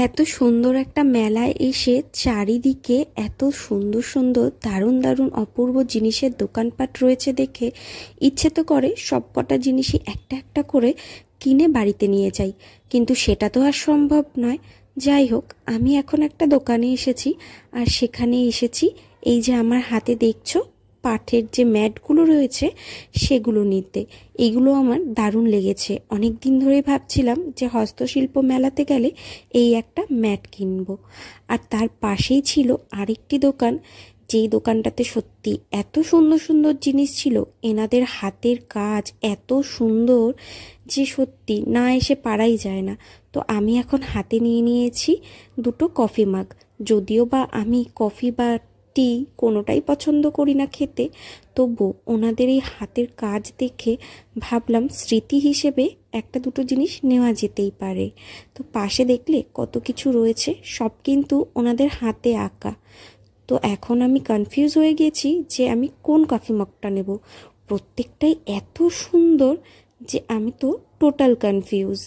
এত সুন্দর একটা মেলায় এসে চারিদিকে এত সুন্দর সুন্দর দারুণ দারুণ অপূর্ব জিনিসের দোকানপাট রয়েছে দেখে ইচ্ছে তো করে সবকটা জিনিসই একটা একটা করে কিনে বাড়িতে নিয়ে যাই, কিন্তু সেটা তো আর সম্ভব নয়। যাই হোক, আমি এখন একটা দোকানে এসেছি, আর সেখানে এসেছি এই যে আমার হাতে দেখছো পাটের যে ম্যাটগুলো রয়েছে সেগুলো নিতে। এগুলো আমার দারুণ লেগেছে, অনেক দিন ধরেই ভাবছিলাম যে হস্তশিল্প মেলাতে গেলে এই একটা ম্যাট কিনবো। আর তার পাশেই ছিল আরেকটি দোকান, যেই দোকানটাতে সত্যি এত সুন্দর সুন্দর জিনিস ছিল, এনাদের হাতের কাজ এত সুন্দর যে সত্যি না এসে পারাই যায় না। তো আমি এখন হাতে নিয়ে নিয়েছি দুটো কফি মাগ। যদিও বা আমি কফি বা টি কোনোটাই পছন্দ করি না খেতে, তবু ওনাদের এই হাতের কাজ দেখে ভাবলাম স্মৃতি হিসেবে একটা দুটো জিনিস নেওয়া যেতেই পারে। তো পাশে দেখলে কত কিছু রয়েছে, সব কিন্তু ওনাদের হাতে আঁকা। তো এখন আমি কনফিউজ হয়ে গেছি যে আমি কোন কফি মগটা নেব। প্রত্যেকটাই এত সুন্দর যে আমি তো টোটাল কনফিউজ।